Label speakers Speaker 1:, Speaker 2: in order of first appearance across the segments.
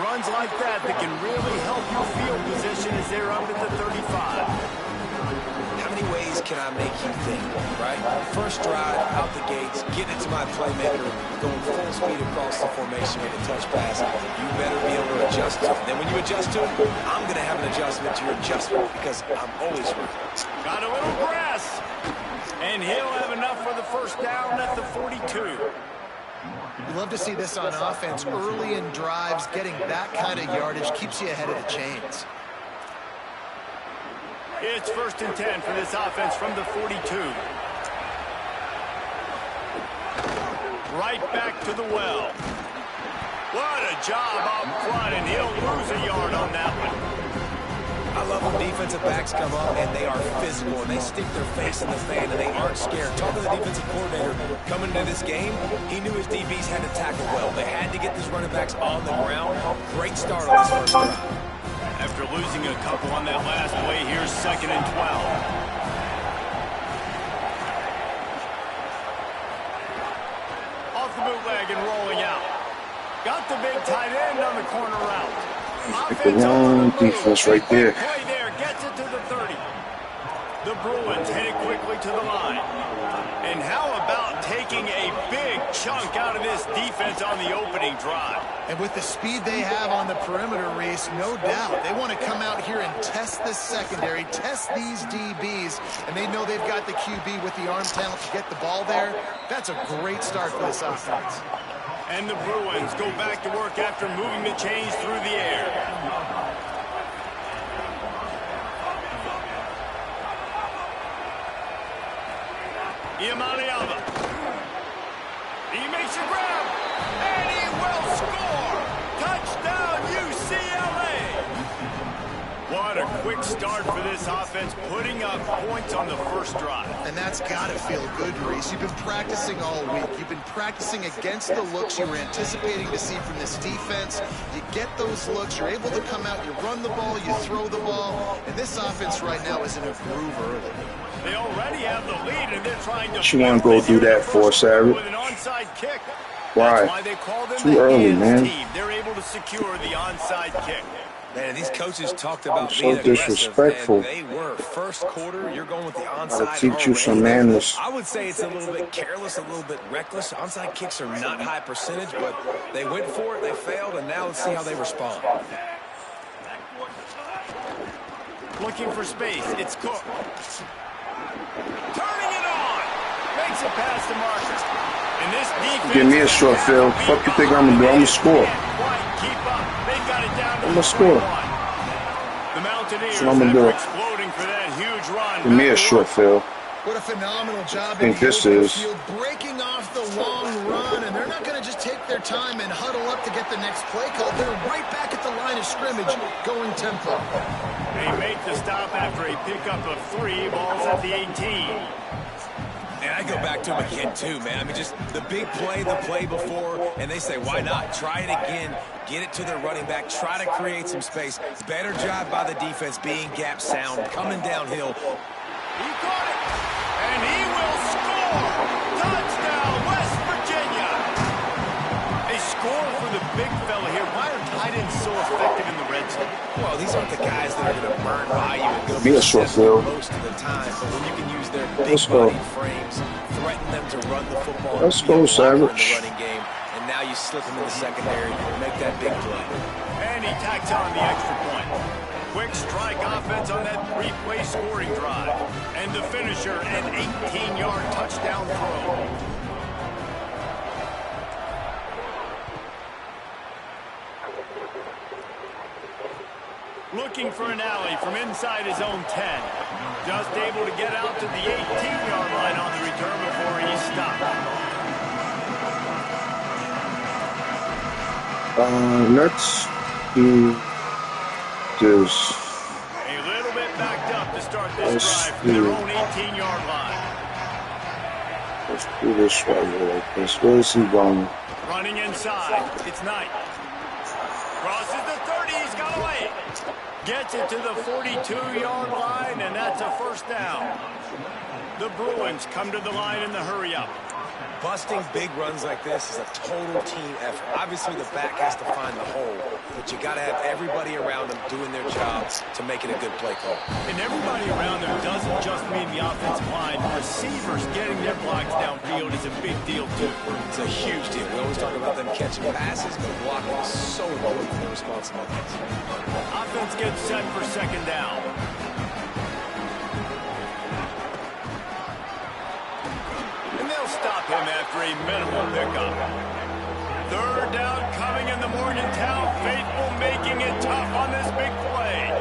Speaker 1: runs like that can really help your field position as they're up at the 35.
Speaker 2: How many ways can I make you think, right? First drive, out the gates, getting it to my playmaker, going full speed across the formation with a touch pass. You better be able to adjust to it. Then when you adjust to it, I'm going to have an adjustment to your adjustment because I'm always right.
Speaker 1: Got a little grass. And he'll have enough for the first down at the 42.
Speaker 3: You love to see this on offense. Early in drives, getting that kind of yardage keeps you ahead of the chains.
Speaker 1: It's 1st and 10 for this offense from the 42. Right back to the well. What a job up front, and he'll lose a yard on that one.
Speaker 2: I love when defensive backs come up and they are physical and they stick their face in the fan and they aren't scared. Talking to the defensive coordinator coming into this game, he knew his DBs had to tackle well. They had to get these running backs on the ground. Great start on this first drive.
Speaker 1: After losing a couple on that last play, here's 2nd and 12. Off the bootleg and rolling out. Got the big tight end on the corner route.
Speaker 4: Pick the wrong defense right there.
Speaker 1: Play there, gets it to the 30. The Bruins headed quickly to the line. And how about taking a big chunk out of this defense on the opening drive?
Speaker 3: And with the speed they have on the perimeter, Reese, no doubt they want to come out here and test this secondary, test these DBs, and they know they've got the QB with the arm talent to get the ball there. That's a great start for this offense.
Speaker 1: And the Bruins go back to work after moving the chains through the air. Iamaleava. He makes a grab, and he will score! Touchdown, UCLA! What a quick start for this offense, putting up points on the first drive.
Speaker 3: And that's got to feel good, Reese. You've been practicing all week. You've been practicing against the looks you were anticipating to see from this defense. You get those looks, you're able to come out, you run the ball, you throw the ball, and this offense right now is in a groove early.
Speaker 1: They already have the lead, and they're trying to...
Speaker 4: You want to go do that for Savage?
Speaker 1: With an onside kick.
Speaker 4: Why?
Speaker 1: That's why they call them
Speaker 4: Too
Speaker 1: the
Speaker 4: early,
Speaker 1: hands
Speaker 4: man.
Speaker 1: team. They're able to secure the onside kick.
Speaker 2: Man, these coaches talked about
Speaker 4: So
Speaker 2: being aggressive,
Speaker 4: disrespectful.
Speaker 2: and they were. First quarter, you're going with the onside.
Speaker 4: Gotta teach you some
Speaker 2: already.
Speaker 4: manners.
Speaker 2: I would say it's a little bit careless, a little bit reckless. Onside kicks are not high percentage, but they went for it, they failed, and now let's see how they respond.
Speaker 1: Looking for space. It's Cook. Turning it on. Makes it past the marker. And this defense...
Speaker 4: Give me a short field. Fuck you think I'm going to do? I'm going to score. I'm going to score.
Speaker 1: The Mountaineers
Speaker 4: I'm going to do.
Speaker 1: Exploding for that huge run.
Speaker 4: Give me a short field.
Speaker 3: What a phenomenal job
Speaker 4: I think this is.
Speaker 3: Breaking off the long run, and they're not going to just take their time and huddle up to get the next play call. They're right back at the line of scrimmage, going tempo.
Speaker 1: They make the stop after a pickup of 3 balls at the 18.
Speaker 2: And I go back to him again, too, man. I mean, just the big play, the play before, and they say, why not? Try it again. Get it to their running back. Try to create some space. Better job by the defense being gap sound, coming downhill.
Speaker 1: He caught it, and he will score. Touchdown, West Virginia. They score for the big fella here. Why are tight ends so effective in the red zone?
Speaker 2: Well, these aren't the guys that are going to burn by you and go
Speaker 4: Be a short field.
Speaker 2: most of the time. But when you can use their big
Speaker 4: Let's go.
Speaker 2: body frames, threaten them to run the football.
Speaker 4: Let's go, Savage.
Speaker 2: In the running game, and now you slip them in the secondary and make that big play.
Speaker 1: And he tacks on the extra point. Quick strike offense on that 3-play scoring drive. And the finisher, an 18-yard touchdown throw. Looking for an alley from inside his own 10. Just able to get out to the 18-yard line on the return before he's stopped.
Speaker 4: Let's do this.
Speaker 1: A little bit backed up to start this
Speaker 4: Let's
Speaker 1: drive from their
Speaker 4: do-
Speaker 1: own 18-yard line.
Speaker 4: Let's do this right here like this. Where is he going?
Speaker 1: Running inside. It's Knight. Crosses the 30. He's got away. Gets it to the 42-yard line, and that's a first down. The Bruins come to the line in the hurry-up.
Speaker 2: Busting big runs like this is a total team effort. Obviously, the back has to find the hole, but you got to have everybody around them doing their jobs to make it a good play call.
Speaker 1: And everybody around them doesn't just mean the offensive line. Receivers getting their blocks downfield is a big deal, too.
Speaker 2: It's a huge deal. We always talk about them catching passes, but blocking is so important for their responsibilities.
Speaker 1: Offense gets set for second down. Stop him after a minimal pickup. Third down coming in the Morgantown faithful, making it tough on this big play.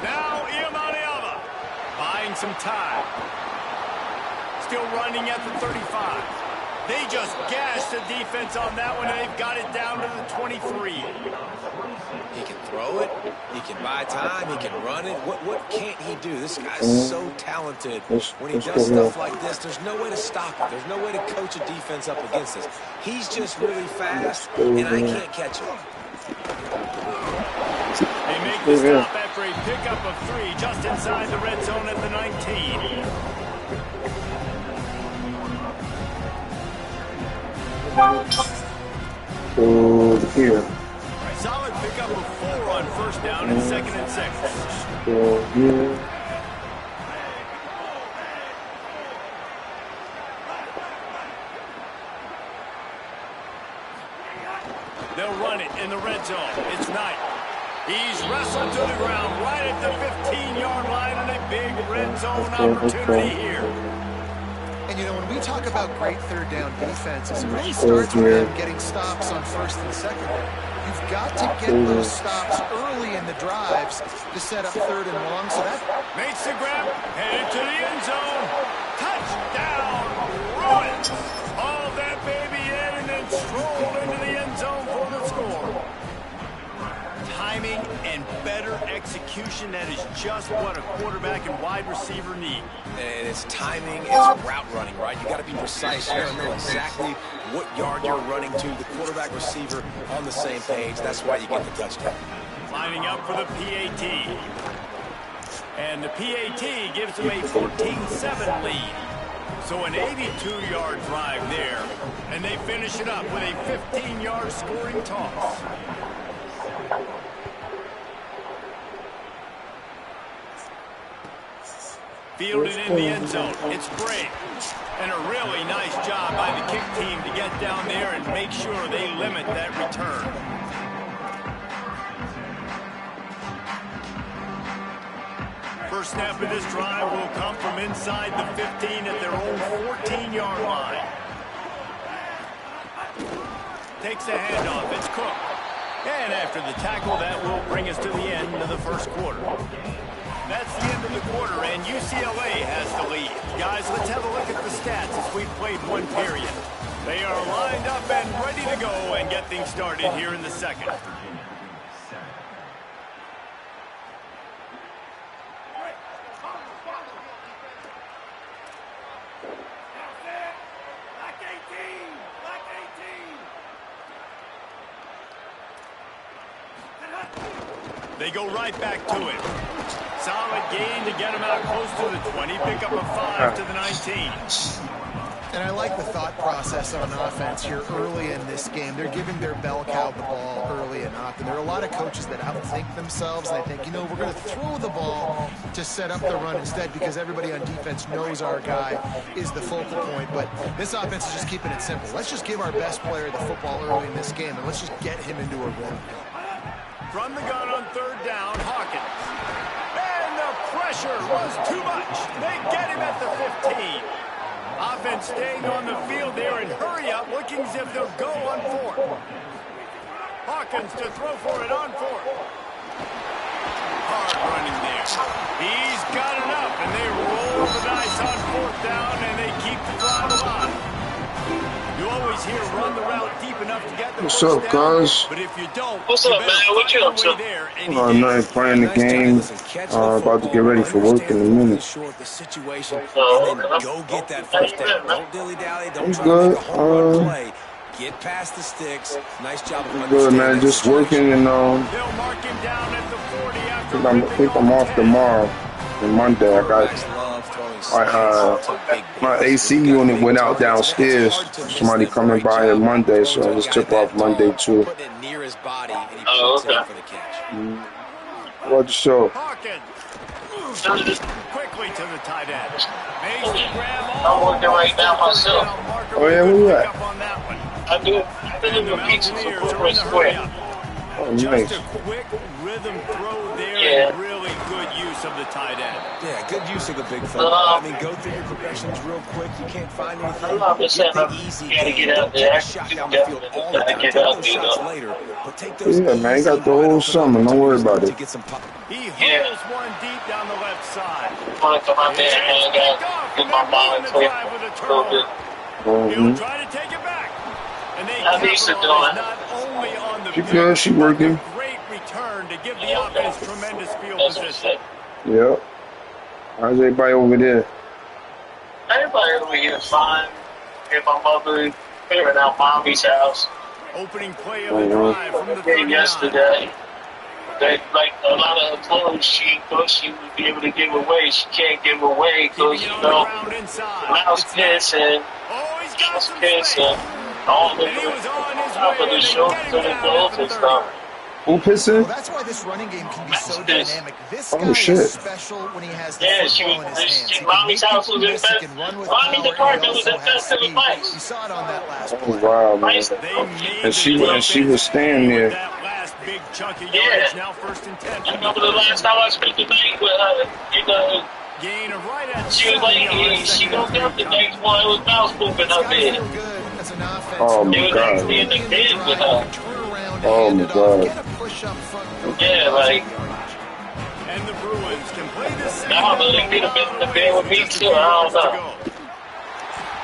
Speaker 1: Now Iamaleava buying some time. Still running at the 35. They just gashed the defense on that one, and they've got it down to the 23.
Speaker 2: He can throw it. He can buy time. He can run it. What can't he do? This guy's so talented. When he does stuff like this, there's no way to stop it. There's no way to coach a defense up against this. He's just really fast, and I can't catch him.
Speaker 1: They make the stop after a pickup of 3 just inside the red zone at the 19.
Speaker 4: Here.
Speaker 1: Solid pickup of 4 on first down and 2nd and 6.
Speaker 4: Here.
Speaker 1: They'll run it in the red zone. It's Knight. He's wrestled to the ground right at the 15-yard line, and a big red zone opportunity here.
Speaker 3: And, you know, when we talk about great third down defenses, it really starts with them getting stops on first and second. You've got to get those stops early in the drives to set up third and long. So that
Speaker 1: makes the grab, headed to the end zone. Touchdown, Bruins. Haul that baby in and then stroll into the end zone for the score. Timing and better execution, that is just what a quarterback and wide receiver need.
Speaker 2: And it's timing, it's route running, right? You got to be precise. You got to know exactly what yard you're running to. The quarterback, receiver on the same page. That's why you get the touchdown.
Speaker 1: Lining up for the PAT. And the PAT gives them a 14-7 lead. So an 82-yard drive there. And they finish it up with a 15-yard scoring toss. Fielded in the end zone. It's great. And a really nice job by the kick team to get down there and make sure they limit that return. First snap of this drive will come from inside the 15 at their own 14-yard line. Takes a handoff. It's Cook. And after the tackle, that will bring us to the end of the first quarter. That's the end of the quarter, and UCLA has the lead. Guys, let's have a look at the stats as we've played one period. They are lined up and ready to go and get things started here in the second. They go right back to it. Solid gain to get him out close to the 20. Pick up a 5 to the 19.
Speaker 3: And I like the thought process on offense here early in this game. They're giving their bell cow the ball early and often. There are a lot of coaches that outthink themselves. And I think, you know, we're going to throw the ball to set up the run instead because everybody on defense knows our guy is the focal point. But this offense is just keeping it simple. Let's just give our best player the football early in this game, and let's just get him into a rhythm.
Speaker 1: From the gun on third down, Hawkins. And the pressure was too much. They get him at the 15. Offense staying on the field there and hurry up, looking as if they'll go on fourth. Hawkins to throw for it on fourth. Hard running there. He's got enough, and they roll the dice on fourth down, and they keep the drive alive. You always hear run the route deep enough to get the
Speaker 4: What's up, guys?
Speaker 1: But if you don't,
Speaker 5: what's up, man? What you up to?
Speaker 4: Nothing, playing the game. About to get ready for work in a minute.
Speaker 2: The situation, and then go get that first down. Don't dilly-dally. Don't try
Speaker 4: good.
Speaker 2: to make a hard play. Get past the sticks. Nice job of
Speaker 4: Good, man. Just working and
Speaker 1: they'll mark him down at the 40 after
Speaker 4: I think I'm off tomorrow. And Monday, I got my AC unit went out downstairs. Somebody coming by on Monday, so I just took off Monday too.
Speaker 5: Oh, okay.
Speaker 4: What the show?
Speaker 1: Quickly to the tight end. Makes the grab
Speaker 5: I'm working right now myself.
Speaker 4: Oh yeah, where you at?
Speaker 5: I deliver pizza to Brooklyn Square.
Speaker 4: Oh,
Speaker 1: Just
Speaker 4: nice.
Speaker 1: a quick rhythm throw there.
Speaker 5: Yeah.
Speaker 1: And really good use of the tight end.
Speaker 2: Yeah, good use of the big fella. I mean, go through your progressions real quick. You can't find anything.
Speaker 5: I'm just saying,
Speaker 2: Get the easy
Speaker 5: you gotta
Speaker 2: game.
Speaker 5: get out there.
Speaker 2: Take a shot down the field all the time. Take those shots later, but take those
Speaker 4: Yeah, man, you got the
Speaker 2: easy, wide
Speaker 4: whole
Speaker 2: open
Speaker 4: summer. Don't worry about
Speaker 2: to
Speaker 4: it.
Speaker 2: get some pop.
Speaker 1: He
Speaker 5: Yeah.
Speaker 1: hurdles one deep down the left side.
Speaker 5: I want to come out there and hang out, get my mind clear a little bit.
Speaker 1: He'll try to take it back. And they
Speaker 5: How Lisa
Speaker 1: capitalize
Speaker 5: doing?
Speaker 1: not only on the
Speaker 4: She good, she working.
Speaker 1: great return to give the offense tremendous field
Speaker 5: That's what
Speaker 1: position.
Speaker 4: Yep. How's everybody over there?
Speaker 5: Everybody over here is fine. If my mother clearing out mommy's house.
Speaker 1: Opening play of the drive from the
Speaker 5: Okay,
Speaker 1: 39.
Speaker 5: yesterday, they, like a lot of her clothes she thought she would be able to give away. She can't give away because,
Speaker 1: Keeping
Speaker 5: you
Speaker 1: it on the
Speaker 5: know,
Speaker 1: ground inside.
Speaker 5: mouse
Speaker 1: It's
Speaker 5: piss and
Speaker 1: Oh, he's got
Speaker 5: mouse
Speaker 1: some
Speaker 5: piss
Speaker 1: space.
Speaker 5: and all the
Speaker 1: And he was on his
Speaker 5: top
Speaker 1: way,
Speaker 5: of the
Speaker 1: and they
Speaker 5: shorts
Speaker 1: get him
Speaker 5: and the
Speaker 1: down
Speaker 5: clothes
Speaker 1: at the
Speaker 5: and
Speaker 1: 30.
Speaker 5: stuff.
Speaker 4: Who pissing?
Speaker 3: Well, that's why this running game can be so
Speaker 5: This-
Speaker 3: dynamic. This
Speaker 4: Oh,
Speaker 3: guy
Speaker 4: shit.
Speaker 3: is special when he has the
Speaker 5: Yeah, she
Speaker 3: football
Speaker 5: was.
Speaker 3: in his hands. He can
Speaker 5: Mommy's
Speaker 3: make
Speaker 5: house
Speaker 3: people
Speaker 5: was
Speaker 3: miss,
Speaker 5: in
Speaker 3: he can run with
Speaker 5: Mommy's
Speaker 3: power, and
Speaker 5: apartment
Speaker 3: he
Speaker 5: was
Speaker 3: also
Speaker 5: in
Speaker 3: has
Speaker 5: Best of the
Speaker 3: speed.
Speaker 5: Mice.
Speaker 3: You saw it on that last
Speaker 4: Oh
Speaker 3: play.
Speaker 4: wow, man.
Speaker 5: Nice.
Speaker 1: They made
Speaker 4: And she
Speaker 1: the
Speaker 4: was staying
Speaker 1: with
Speaker 4: there.
Speaker 1: that last big chunk of
Speaker 5: Yeah.
Speaker 1: yardage. Now first and 10.
Speaker 5: I remember the last time I spent the night with her, you know,
Speaker 1: Gain of right at
Speaker 5: she was like,
Speaker 1: 7 yards.
Speaker 5: yeah, she woke up the next morning with mouse poop in her
Speaker 3: It's gotta
Speaker 5: bed.
Speaker 3: feel good as an offense.
Speaker 4: Oh, my
Speaker 3: knowing
Speaker 5: God.
Speaker 3: that
Speaker 5: They were
Speaker 3: you
Speaker 5: in the bed
Speaker 3: can
Speaker 5: with
Speaker 3: drive,
Speaker 5: her.
Speaker 3: you can turn around,
Speaker 4: Oh,
Speaker 3: hand
Speaker 4: my
Speaker 3: it off,
Speaker 4: God.
Speaker 3: get a push up front, go get
Speaker 5: Yeah,
Speaker 3: a
Speaker 5: like,
Speaker 1: And the Bruins can play this second
Speaker 5: Now, but they could have been in the bed with me too. I don't know.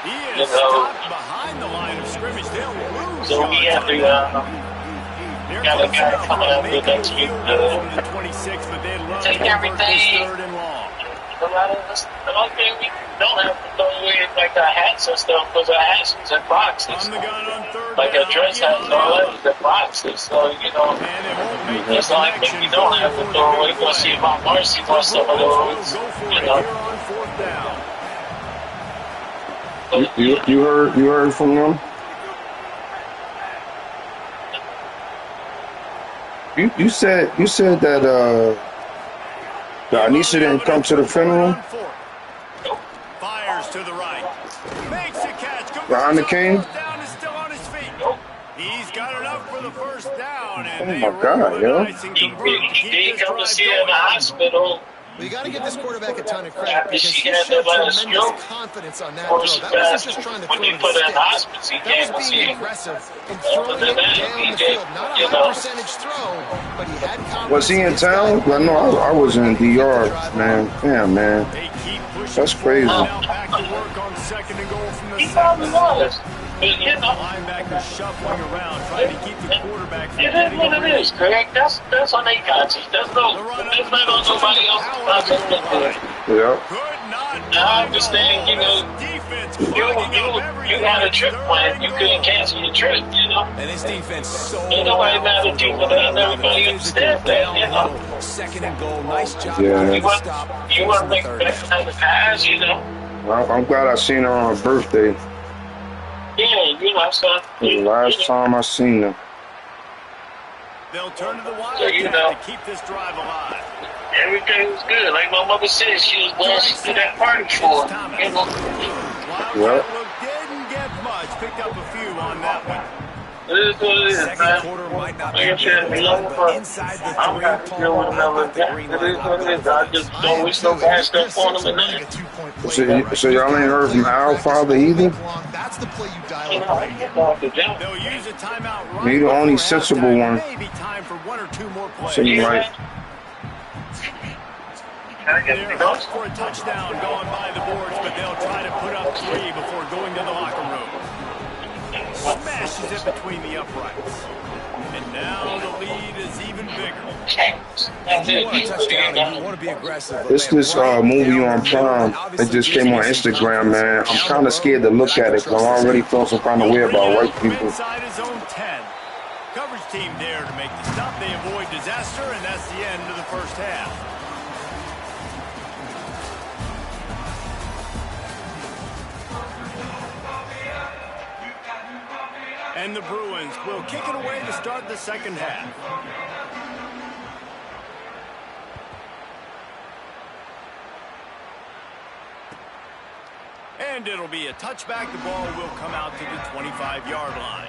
Speaker 1: He
Speaker 5: You
Speaker 1: is
Speaker 5: know.
Speaker 1: stopped behind the line of scrimmage. They'll lose
Speaker 5: So we
Speaker 1: yards
Speaker 5: have
Speaker 1: on
Speaker 5: to,
Speaker 1: that.
Speaker 5: got a
Speaker 1: Here
Speaker 5: guy
Speaker 1: comes
Speaker 5: coming
Speaker 1: now
Speaker 5: up
Speaker 1: for
Speaker 5: here
Speaker 1: a
Speaker 5: next week,
Speaker 1: field goal from the 26, but they'd love
Speaker 5: take
Speaker 1: to convert
Speaker 5: everything.
Speaker 1: this third and long.
Speaker 5: a lot of us, the only thing we don't have to throw away is like our hats and stuff, because our hats is in boxes.
Speaker 1: On the gun on third
Speaker 5: Like
Speaker 1: down.
Speaker 5: a dress hat and all that is in boxes. So, you know,
Speaker 1: And they won't make the
Speaker 5: that's the only thing we
Speaker 1: connection
Speaker 5: don't have to
Speaker 1: going
Speaker 5: throw
Speaker 1: forward
Speaker 5: away.
Speaker 1: to the
Speaker 5: We'll
Speaker 1: big
Speaker 5: see
Speaker 1: play.
Speaker 5: about Marcy
Speaker 1: The
Speaker 5: wants some of
Speaker 1: Bruins will
Speaker 5: those.
Speaker 1: go for
Speaker 5: You
Speaker 1: it
Speaker 5: know,
Speaker 1: here on fourth down.
Speaker 4: You heard from them? You said that Anisha didn't come to the funeral.
Speaker 1: Fires to the right. Makes a catch.
Speaker 4: Behind the King?
Speaker 1: Down is still on his feet. He's got enough for the first down. And
Speaker 4: Oh
Speaker 1: they
Speaker 4: my
Speaker 1: roll
Speaker 4: God,
Speaker 1: the
Speaker 4: yo.
Speaker 1: dice and
Speaker 5: he
Speaker 1: convert to keep
Speaker 5: did
Speaker 1: this
Speaker 5: come to
Speaker 1: drive
Speaker 5: see her in the
Speaker 1: going.
Speaker 5: hospital.
Speaker 3: Well, you got to give this quarterback a ton of credit
Speaker 5: After
Speaker 3: because
Speaker 5: she
Speaker 3: he
Speaker 5: had
Speaker 3: showed
Speaker 5: the last
Speaker 3: tremendous
Speaker 5: stroke,
Speaker 3: confidence on that
Speaker 5: or
Speaker 3: throw.
Speaker 5: she
Speaker 3: That wasn't
Speaker 5: passed
Speaker 3: just trying to
Speaker 5: when
Speaker 3: throw
Speaker 5: they
Speaker 3: to the
Speaker 5: put her in the
Speaker 3: sticks.
Speaker 5: hospital. He
Speaker 3: That
Speaker 5: came to
Speaker 3: was
Speaker 5: see
Speaker 3: being
Speaker 5: her.
Speaker 3: aggressive and throwing
Speaker 5: than
Speaker 3: it
Speaker 5: that,
Speaker 3: down
Speaker 5: he
Speaker 3: the
Speaker 5: did,
Speaker 3: field. Not a
Speaker 5: you
Speaker 3: high
Speaker 5: know.
Speaker 3: percentage throw, but he had confidence.
Speaker 4: Was he in
Speaker 3: this guy.
Speaker 4: town? I know I was in DR, man. Damn, man.
Speaker 1: They keep pushing
Speaker 4: That's crazy.
Speaker 1: forward. Now back to work on second and goal from the
Speaker 5: He probably
Speaker 1: 7.
Speaker 5: was. But, you know,
Speaker 1: Linebacker shuffling around, trying to keep the quarterback from
Speaker 5: it is
Speaker 1: getting
Speaker 5: what
Speaker 1: a
Speaker 5: it
Speaker 1: read.
Speaker 5: is, Greg. That's on their conscience. That's not on nobody else's conscience.
Speaker 4: Yeah.
Speaker 1: Could not
Speaker 5: I understand, you know,
Speaker 1: defense
Speaker 5: you
Speaker 1: clogging up everything.
Speaker 5: had a trip plan. You couldn't cancel your trip, you know.
Speaker 2: And this defense so
Speaker 5: Ain't nobody mad at you for that. Everybody understands that, you know.
Speaker 2: second and goal. Nice job.
Speaker 4: Yeah.
Speaker 5: You want to make that kind of pass, you know.
Speaker 4: I'm glad I seen her on her birthday.
Speaker 5: Yeah, you know, so.
Speaker 4: The last time I seen her.
Speaker 1: They'll turn to the
Speaker 5: So, you
Speaker 1: Wildcat
Speaker 5: know.
Speaker 1: to keep this drive alive.
Speaker 5: Everything was good. Like my mother said, she was glad she did that party for him, you know.
Speaker 1: Wildcat didn't get much, picked up a few on that one.
Speaker 5: It is what it is,
Speaker 2: Second
Speaker 5: man.
Speaker 2: quarter might not
Speaker 5: Like
Speaker 2: be
Speaker 5: I said,
Speaker 2: good,
Speaker 5: young,
Speaker 2: but
Speaker 5: but
Speaker 2: inside the
Speaker 5: I'm happy to deal with another. It is what it is. I just don't wish no bad stuff on them and that.
Speaker 4: So y'all ain't heard from Al Father either?
Speaker 3: That's the play you dial
Speaker 5: You
Speaker 3: up
Speaker 5: know,
Speaker 3: right
Speaker 5: I
Speaker 3: here.
Speaker 5: get off the gym.
Speaker 1: They'll use a timeout right
Speaker 4: Me the only
Speaker 1: before
Speaker 4: sensible
Speaker 1: halftime.
Speaker 4: one.
Speaker 1: Maybe time for one or two more plays.
Speaker 4: Seem like
Speaker 5: I get
Speaker 1: They're
Speaker 5: the
Speaker 1: up for a touchdown going by the boards, but they'll try to put up 3 before going to the locker room. Smashes it between the uprights. And now the lead is even bigger.
Speaker 5: That's
Speaker 2: You want a touchdown and you
Speaker 5: it.
Speaker 2: want to be aggressive. but
Speaker 4: it's
Speaker 2: man,
Speaker 4: this
Speaker 2: right
Speaker 4: movie
Speaker 2: down
Speaker 4: on
Speaker 2: the middle,
Speaker 4: Prime.
Speaker 2: obviously
Speaker 4: It just came on Instagram, man. I'm kind of scared to look at it because I already feel some kind of way about white people.
Speaker 1: Inside his own 10. Coverage team there to make the stop. They avoid disaster, and that's the end of the first half. And the Bruins will kick it away to start the second half. And it'll be a touchback. The ball will come out to the 25-yard line.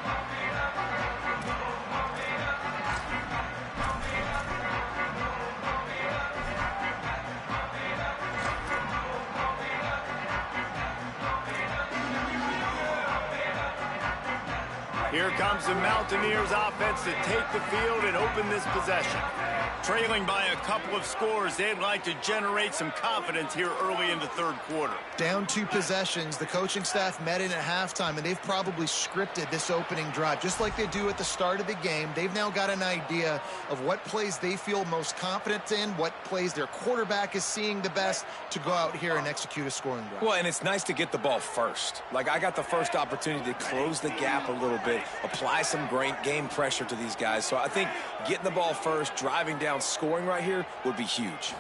Speaker 1: Here comes the Mountaineers offense to take the field and open this possession. Trailing by a couple of scores, they'd like to generate some confidence here early in the third quarter.
Speaker 3: Down 2 possessions, the coaching staff met in at halftime, and they've probably scripted this opening drive. Just like they do at the start of the game, they've now got an idea of what plays they feel most confident in, what plays their quarterback is seeing the best to go out here and execute a scoring drive.
Speaker 2: Well, and it's nice to get the ball first. Like, I got the first opportunity to close the gap a little bit, apply some great game pressure to these guys. So I think getting the ball first, driving down, scoring right here would be huge.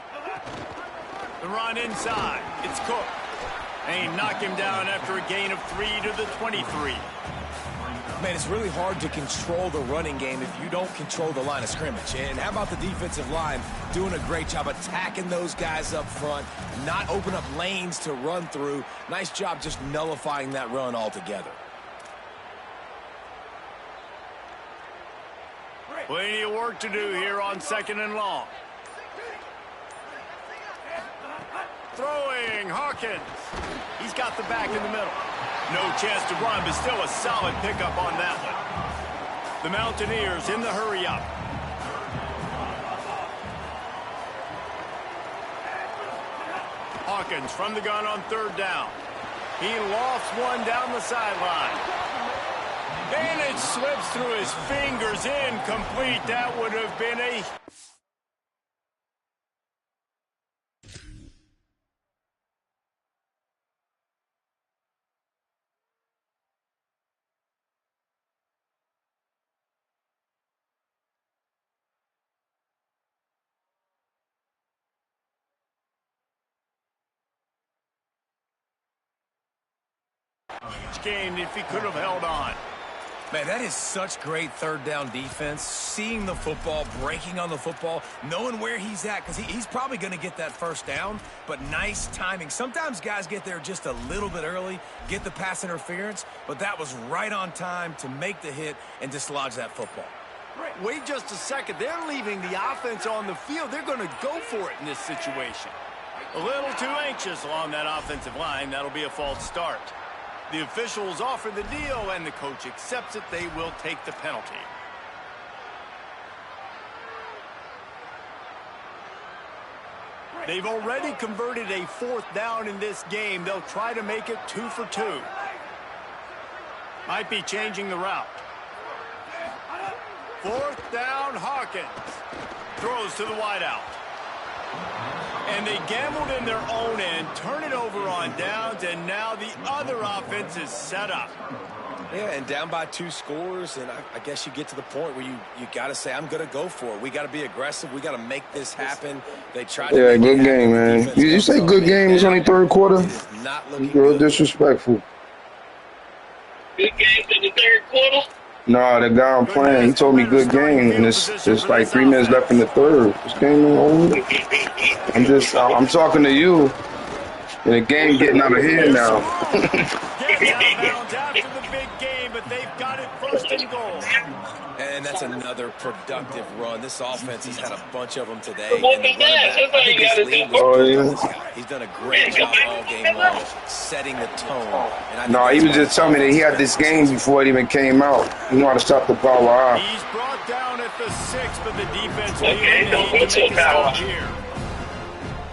Speaker 1: The run inside. It's Cook. They knock him down after a gain of 3 to the 23.
Speaker 2: Man, it's really hard to control the running game if you don't control the line of scrimmage. And how about the defensive line doing a great job attacking those guys up front, not open up lanes to run through. Nice job just nullifying that run altogether.
Speaker 1: Plenty of work to do here on 2nd and long. Throwing, Hawkins. He's got the back in the middle. No chance to run, but still a solid pickup on that one. The Mountaineers in the hurry up. Hawkins from the gun on 3rd down. He lofts one down the sideline. And it slips through his fingers, incomplete. That would have been a... game if he could have held on.
Speaker 2: Man, that is such great 3rd down defense. Seeing the football, breaking on the football, knowing where he's at, because he's probably going to get that 1st down, but nice timing. Sometimes guys get there just a little bit early, get the pass interference, but that was right on time to make the hit and dislodge that football.
Speaker 1: Wait just a second. They're leaving the offense on the field. They're going to go for it in this situation. A little too anxious along that offensive line. That'll be a false start. The officials offer the deal, and the coach accepts it. They will take the penalty. They've already converted a 4th down in this game. They'll try to make it 2 for 2. Might be changing the route. 4th down, Hawkins. Throws to the wideout. And they gambled in their own end, turn it over on downs, and now the other offense is set up.
Speaker 2: Yeah, and down by 2 scores, and I guess you get to the point where you got to say, I'm going to go for it. We got to be aggressive. We got to make this happen. They tried to
Speaker 4: good game, man. You say good game is only 3rd quarter?
Speaker 2: Not looking
Speaker 4: good. Disrespectful.
Speaker 5: Good game in the 3rd quarter?
Speaker 4: No, the guy I'm playing, he told me good game, and it's like 3 minutes left in the 3rd. This game is over. I'm talking to you, and the game getting out of hand now.
Speaker 1: After the big game, but they've got it 1st and goal.
Speaker 2: And that's another productive run. This offense has had a bunch of them today. He's done a great job all game long, setting the tone.
Speaker 4: No, he was just telling me that he had this game before it even came out. You know how to stop the power out.
Speaker 1: He's brought down at the 6, but the defense what's your power here?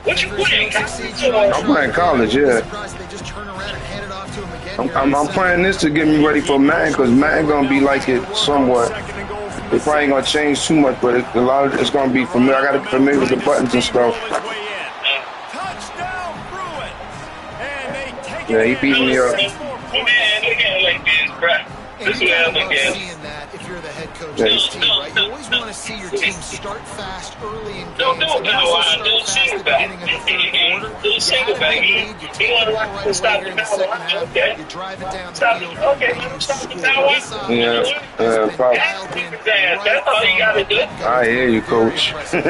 Speaker 5: What you playing?
Speaker 4: I'm playing college, yeah. I'm playing this to get me ready for Madden, because Madden gonna be like it somewhat. They probably ain't gonna change too much, but a lot of it's gonna be familiar. I gotta be familiar with the buttons and stuff. Yeah, he beat me up.
Speaker 5: Man, look at it like this, bro.
Speaker 3: And you gotta love seeing that if you're the head coach coach this team, right? You always want to see your team start fast early in games.
Speaker 5: Don't do it
Speaker 3: And
Speaker 5: that
Speaker 3: also
Speaker 5: way.
Speaker 3: start fast at the beginning of the third quarter.
Speaker 5: Do
Speaker 3: You
Speaker 5: single
Speaker 3: had a
Speaker 5: back.
Speaker 3: big lead. You take the ball right away here in the second half. You drive it down the field.
Speaker 5: Okay, let him stop the power.
Speaker 4: Yeah, probably.
Speaker 5: That's all you gotta do.
Speaker 4: I hear you, coach.
Speaker 5: Answer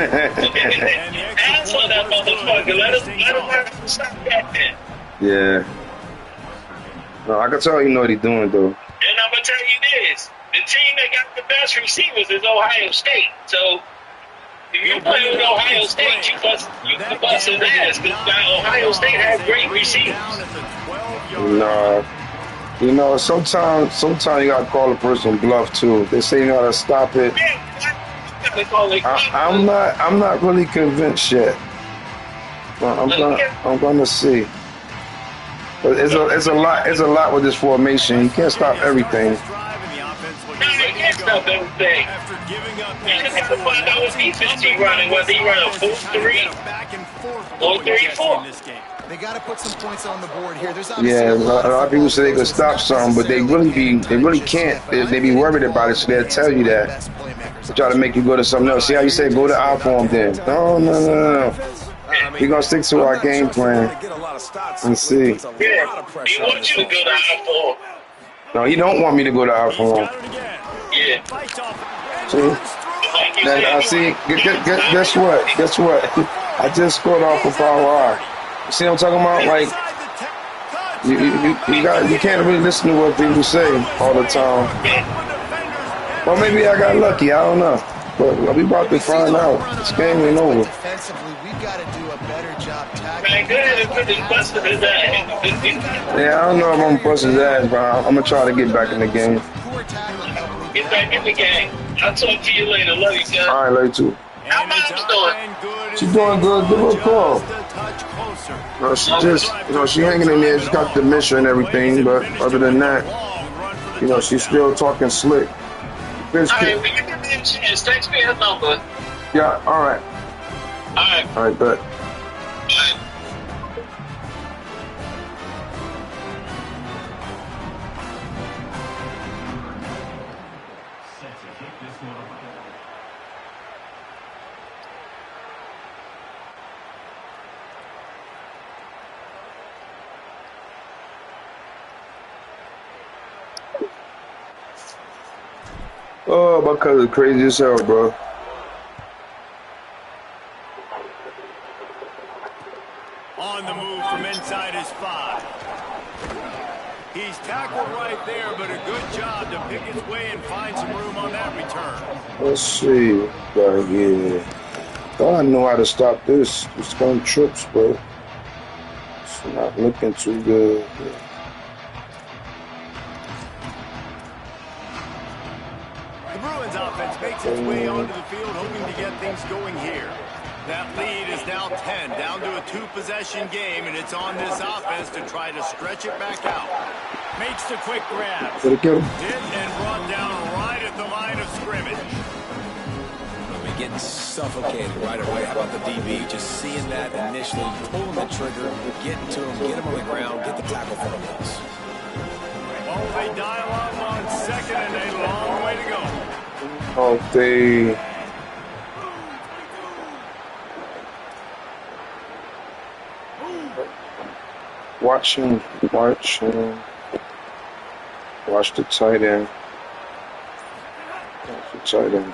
Speaker 5: that motherfucker. Let him stop that then.
Speaker 4: Yeah. No, I can tell you know what he's doing, though.
Speaker 5: And I'm gonna tell you this: the team that got the best receivers is Ohio State. So if you play with Ohio State, you can bust his ass because Ohio State has great receivers.
Speaker 4: Nah. You know, sometimes you gotta call a person bluff too. They say you gotta stop it. I'm not really convinced yet. I'm gonna see. But it's a lot with this formation. You can't stop everything.
Speaker 5: No, you can't stop everything. You just have to find out what defense he's running, whether he run a 4-3 or 3-4.
Speaker 3: They got to put some points on the board here. There's
Speaker 4: Yeah, a lot of people say they could stop something, but they really can't. They be worried about it, so they'll tell you that. They try to make you go to something else. See how you say go to our form then? No. We're gonna stick to our game plan and see.
Speaker 5: Yeah, he wants you to go to our form.
Speaker 4: No, he don't want me to go to our form.
Speaker 5: Yeah.
Speaker 4: See? Guess what? I just scored off of Power. You see what I'm talking about? Like, you can't really listen to what people say all the time. Well, maybe I got lucky. I don't know. But we about to find out. This game ain't over.
Speaker 3: Defensively, we've got to do a better job
Speaker 5: Man, go ahead and put this busted his ass.
Speaker 4: Yeah, I don't know if I'm gonna bust his ass, but I'm gonna try to get back in the game.
Speaker 5: Get back in the game. I'll talk to you later. Love you, son.
Speaker 4: All right, love you too.
Speaker 5: How Mom's doing?
Speaker 4: She's doing good. Give her a call. No, she just, she hanging in there. She got dementia and everything, but other than that, she's still talking slick.
Speaker 5: All right, when you get the chance, text me her number.
Speaker 4: Yeah, all right.
Speaker 5: All right,
Speaker 4: bet. Oh, my cousin crazy as hell, bro.
Speaker 1: On the move from inside his 5. He's tackled right there, but a good job to pick his way and find some room on that return.
Speaker 4: Let's see. Right here. Oh, I know how to stop this. It's going trips, bro. It's not looking too good.
Speaker 1: The Bruins offense makes its way onto the field, hoping to get things going here. That lead is now 10, down to a 2-possession game, and it's on this offense to try to stretch it back out. Makes the quick grab.
Speaker 4: Did it kill him?
Speaker 1: Hit and brought down right at the line of scrimmage.
Speaker 2: We're getting suffocated right away. How about the DB? Just seeing that initially, pulling the trigger, getting to him, get him on the ground, get the tackle for the loss.
Speaker 1: Oh, they dial up on second, and a long way to go.
Speaker 4: Oh, they... Watch the tight end. Watch the tight end.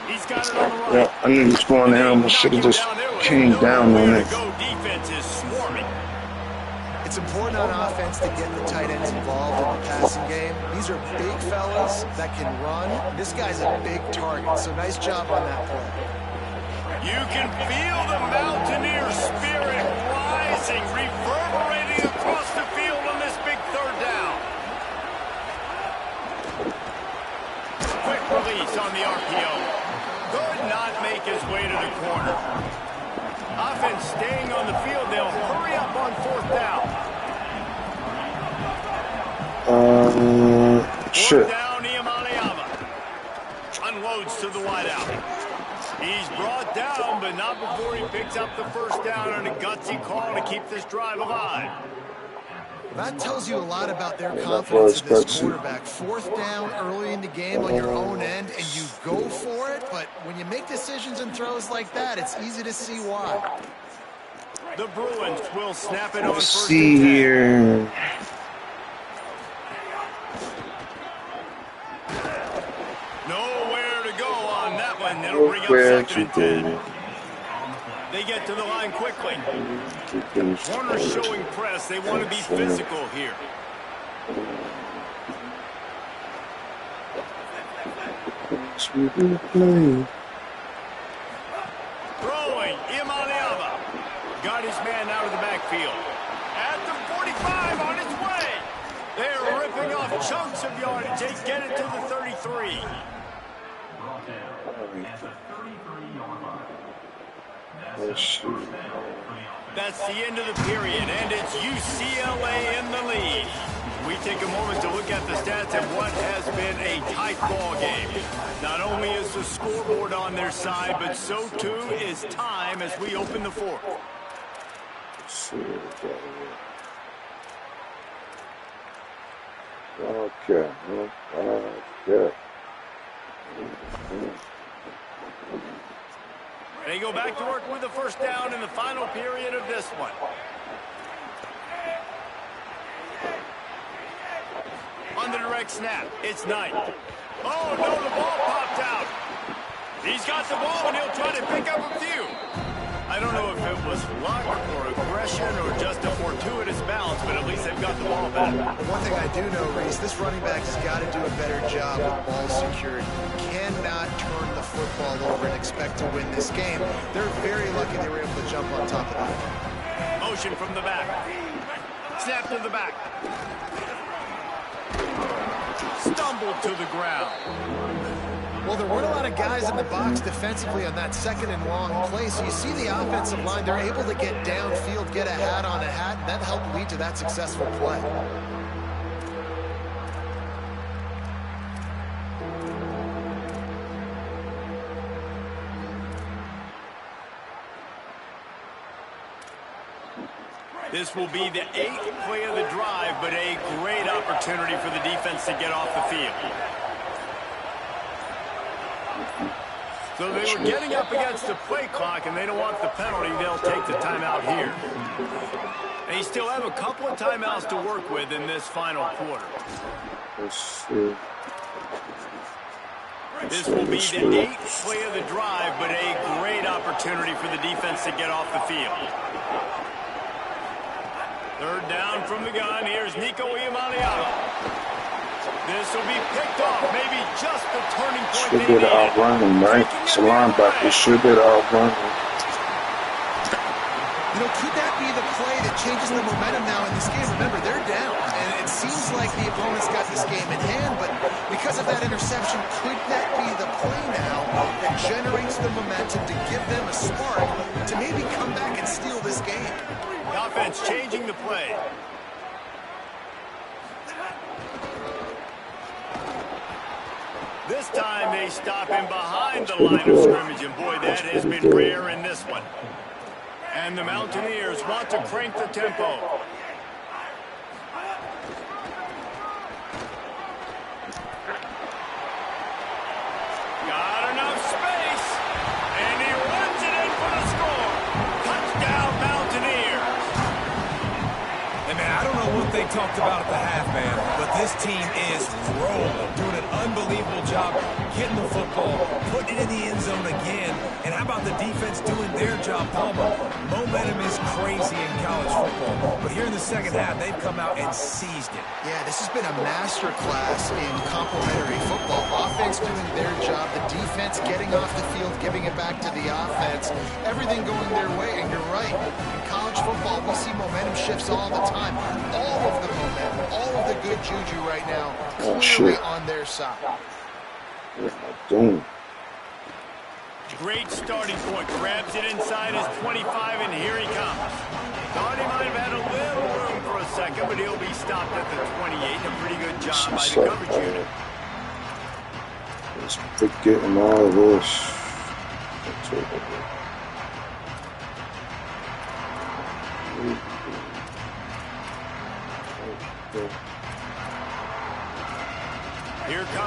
Speaker 1: He's got it on the right.
Speaker 4: Yeah, I knew he was going to him. I should have just came down on it.
Speaker 1: Defense is swarming.
Speaker 3: It's important on offense to get the tight ends involved in the passing game. These are big fellas that can run. This guy's a big target, so nice job on that play.
Speaker 1: You can feel the Mountaineer spirit rising, reverberating across the field on this big third down. Quick release on the RPO. Could not make his way to the corner. Offense staying on the field. They'll hurry up on 4th down.
Speaker 4: Shit.
Speaker 1: 4th down, Iamaleava. Unloads to the wideout. He's brought down, but not before he picks up the 1st down on a gutsy call to keep this drive alive.
Speaker 3: That tells you a lot about their confidence in this quarterback. 4th down early in the game on your own end, and you go for it, but when you make decisions and throws like that, it's easy to see why.
Speaker 1: The Bruins will snap it on
Speaker 4: Let's
Speaker 1: first
Speaker 4: see
Speaker 1: and 10.
Speaker 4: here.
Speaker 1: Nowhere to go on that one. That'll bring up 2nd and 10. They get to the line quickly. Warner's showing press. They want to be physical here. Throwing, Imaliava. Got his man out of the backfield. At the 45, on his way. They're ripping off chunks of yardage. They get it to the 33. That's the end of the period, and it's UCLA in the lead. We take a moment to look at the stats of what has been a tight ball game. Not only is the scoreboard on their side, but so too is time as we open the 4th.
Speaker 4: Okay.
Speaker 1: They go back to work with the 1st down in the final period of this one. On the direct snap, it's Knight. Oh, no, the ball popped out. He's got the ball, and he'll try to pick up a few. I don't know if it was luck or aggression or just a fortuitous bounce, but at least they've got the ball back.
Speaker 3: One thing I do know, Reese, this running back has got to do a better job with ball security. You cannot turn the football over and expect to win this game. They're very lucky they were able to jump on top of that.
Speaker 1: Motion from the back. Snap to the back. Stumbled to the ground.
Speaker 3: Well, there weren't a lot of guys in the box defensively on that 2nd and long play, so you see the offensive line, they're able to get downfield, get a hat on a hat, and that helped lead to that successful play.
Speaker 1: This will be the 8th play of the drive, but a great opportunity for the defense to get off the field. So they were getting up against the play clock, and they don't want the penalty. They'll take the timeout here. They still have a couple of timeouts to work with in this final quarter. This will be the 8th play of the drive, but a great opportunity for the defense to get off the field. 3rd down from the gun. Here's Nico Iamaleava. This will be picked off. Maybe just the turning point.
Speaker 4: Should be able to outrun him, right? It's a linebacker. Should be able to outrun him.
Speaker 3: You know, could that be the play that changes the momentum now in this game? Remember, they're down, and it seems like the opponent's got this game in hand, but because of that interception, could that be the play now that generates the momentum to give them a spark to maybe come back and steal this game?
Speaker 1: The offense changing the play. This time they stop him behind the line of scrimmage, and boy, that has been rare in this one. And the Mountaineers want to crank the tempo. Got enough space, and he runs it in for the score. Touchdown, Mountaineers.
Speaker 2: Hey, man, I don't know what they talked about at the half, man, but this team is rolling, doing an unbelievable job getting the football, putting it in the end zone again. And how about the defense doing their job, Palmer? Momentum is crazy in college football, but here in the second half, they've come out and seized it.
Speaker 3: Yeah, this has been a master class in complementary football. Offense doing their job, the defense getting off the field, giving it back to the offense, everything going their way. And you're right, in college football, we see momentum shifts all the time. All of the momentum, all of the good juju right now, clearly on their side.
Speaker 1: Great starting point. Grabs it inside his 25, and here he comes. Thought he might have had a little room for a second, but he'll be stopped at the 28. A pretty good job by the coverage unit.
Speaker 4: Let's pick getting all of this.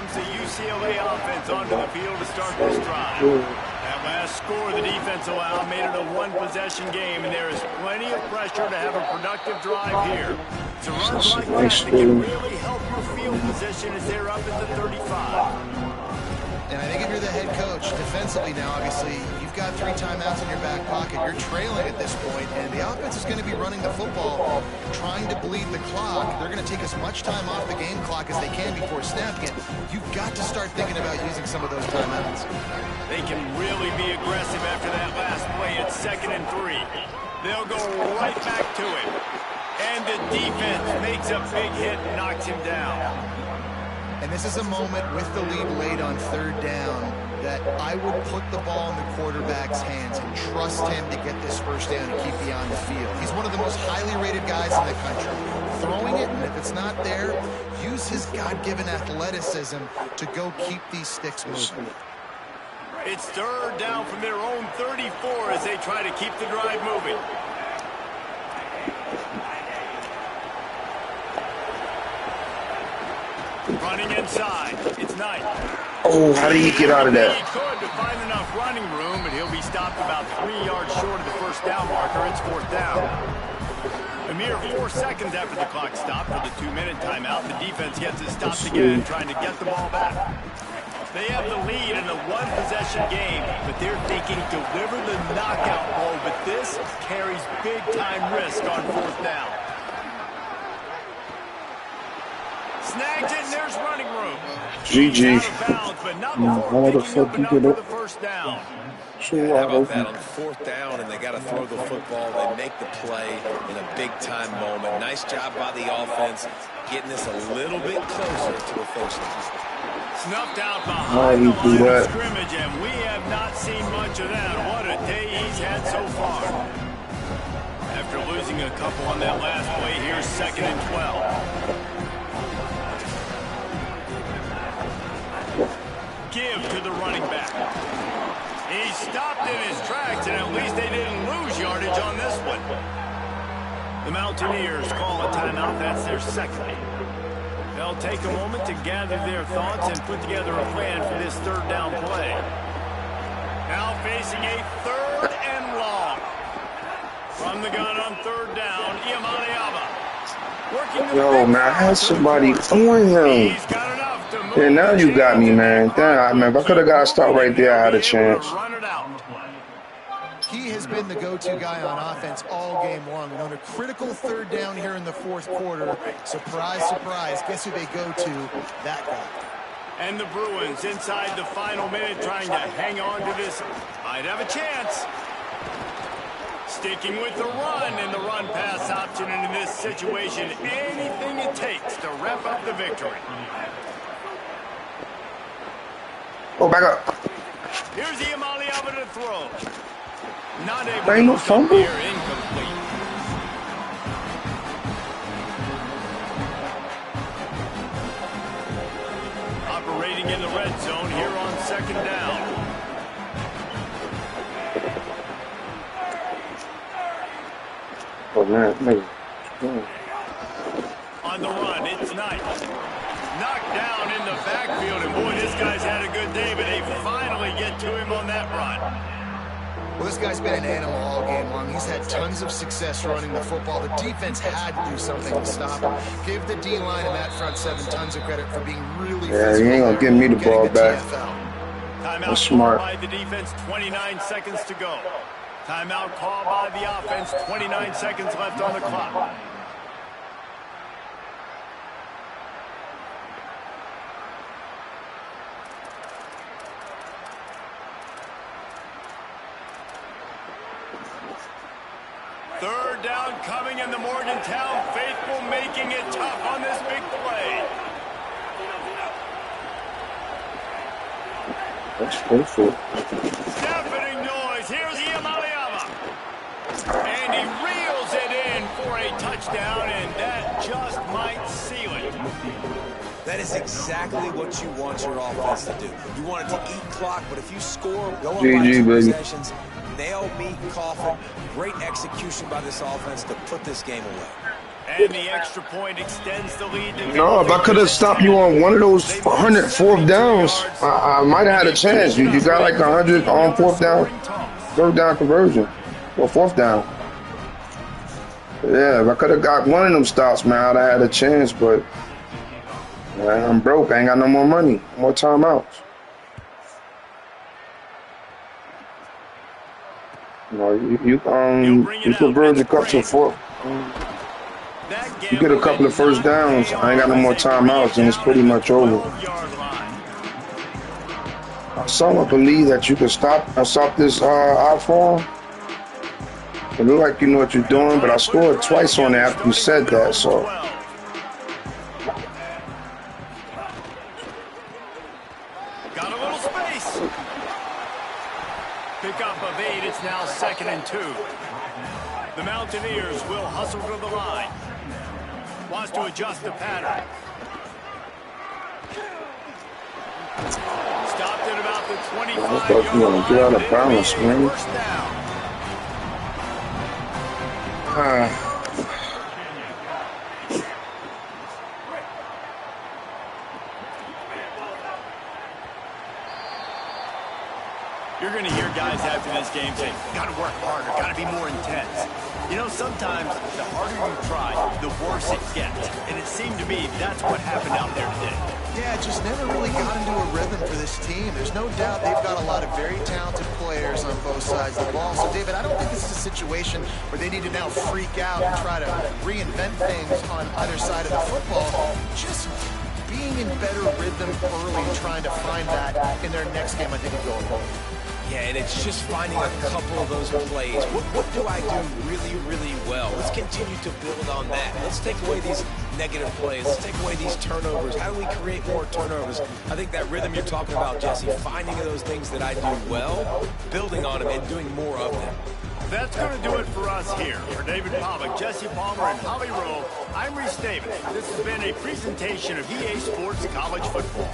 Speaker 1: comes the UCLA offense onto the field to start this drive. That last score the defense allowed made it a one-possession game, and there is plenty of pressure to have a productive drive here. It's runs like that that can really help your field position as they're up at the 35.
Speaker 3: And I think if you're the head coach, defensively now, obviously, you've got 3 timeouts in your back pocket. You're trailing at this point, and the offense is going to be running the football, trying to bleed the clock. They're going to take as much time off the game clock as they can before snapping it. You've got to start thinking about using some of those timeouts.
Speaker 1: They can really be aggressive after that last play at 2nd and 3. They'll go right back to it. And the defense makes a big hit and knocks him down.
Speaker 3: And this is a moment with the lead late on 3rd down that I would put the ball in the quarterback's hands and trust him to get this 1st down and keep beyond the field. He's one of the most highly rated guys in the country. Throwing it, and if it's not there, use his God-given athleticism to go keep these sticks moving.
Speaker 1: It's 3rd down from their own 34 as they try to keep the drive moving. Running inside. It's Knight.
Speaker 4: Oh, how did he get out of that?
Speaker 1: He could to find enough running room, but he'll be stopped about 3 yards short of the 1st down marker. It's 4th down. A mere 4 seconds after the clock stopped for the 2-minute timeout, the defense gets it stopped again, trying to get the ball back. They have the lead in a one-possession game, but they're thinking deliver the knockout blow, but this carries big-time risk on 4th down. Snags it, and there's running room.
Speaker 4: GG.
Speaker 1: How the fuck you get it?
Speaker 2: How about that on 4th down, and they got to throw the football. They make the play in a big-time moment. Nice job by the offense, getting this a little bit closer to the finish line.
Speaker 1: Snuffed out behind the line of scrimmage, and we have not seen much of that. What a day he's had so far. After losing a couple on that last play, here's 2nd and 12. Give to the running back. He stopped in his tracks, and at least they didn't lose yardage on this one. The Mountaineers call a timeout. That's their 2nd. They'll take a moment to gather their thoughts and put together a plan for this 3rd down play. Now facing a 3rd and long. From the gun on 3rd down, Iamaleava.
Speaker 4: Yo, man, I had somebody on him.
Speaker 1: He's got enough to move.
Speaker 4: Yeah, now you got me, man. Damn, man, if I could have got a stop right there, I had a chance.
Speaker 3: He has been the go-to guy on offense all game long. And on a critical 3rd down here in the 4th quarter, surprise, surprise, guess who they go to? That guy.
Speaker 1: And the Bruins inside the final minute trying to hang on to this. Might have a chance. Sticking with the run and the run-pass option, and in this situation, anything it takes to wrap up the victory.
Speaker 4: Oh, back up.
Speaker 1: Here's Iamaleava to throw. Not able
Speaker 4: There ain't no
Speaker 1: to
Speaker 4: fumble?
Speaker 1: here, incomplete. Operating in the red zone here on 2nd down.
Speaker 4: Oh, man.
Speaker 1: On the run, it's Knight. Knocked down in the backfield, and boy, this guy's had a good day, but they finally get to him on that run.
Speaker 3: Well, this guy's been an animal all game long. He's had tons of success running the football. The defense had to do something to stop him. Give the D-line and that front 7 tons of credit for being really
Speaker 4: Yeah, he ain't gonna give me the ball back.
Speaker 1: Timeout
Speaker 4: That's smart.
Speaker 1: by the defense, 29 seconds to go. Timeout called by the offense, 29 seconds left on the clock. Third down coming, and the Morgantown faithful making it tough on this big play.
Speaker 4: That's perfect.
Speaker 1: Deafening noise. Here's Iamaleava. And he reels it in for a touchdown, and that just might seal it.
Speaker 2: That is exactly what you want your offense to do. You want it to eat clock, but if you score, go up by 2 possessions, nail, meat, coffin. Great execution by this offense to put this game away.
Speaker 1: And the extra point extends the lead.
Speaker 4: No, if I could have stopped you on one of those 100 fourth downs, I might have had a chance. You got like 100 on fourth down, third down conversion, or fourth down. Yeah, if I could have got one of them stops, man, I'd have had a chance. But man, I'm broke. I ain't got no more money, more timeouts. You converge a couple to fourth. You get a couple of first downs. I ain't got no more timeouts, and it's pretty much over. I somehow believe that you can stop this outfall. It look like you know what you're doing, but I scored twice on it after you said that, so.
Speaker 1: Got a little space. Pick up of 8. It's now 2nd and 2. The Mountaineers will hustle to the line. Wants to adjust the pattern. Stopped at about the 25-yard line.
Speaker 4: Get out of bounds, man.
Speaker 1: First down. You're going to hear guys after this game say, got to work harder, got to be more intense. You know, sometimes the harder you try, the worse it gets. And it seemed to me that's what happened out there today.
Speaker 3: Yeah, just never really got into a rhythm for this team. There's no doubt they've got a lot of very talented players on both sides of the ball. So, David, I don't think this is a situation where they need to now freak out and try to reinvent things on either side of the football. Just being in better rhythm early and trying to find that in their next game, I think will go a long way.
Speaker 2: Yeah, and it's just finding a couple of those plays. What do I do really, really well? Let's continue to build on that. Let's take away these negative plays. Let's take away these turnovers. How do we create more turnovers? I think that rhythm you're talking about, Jesse, finding those things that I do well, building on them, and doing more of them.
Speaker 1: That's going to do it for us here. For David Pollack, Jesse Palmer, and Holly Rowe, I'm Reese Davis. This has been a presentation of EA Sports College Football.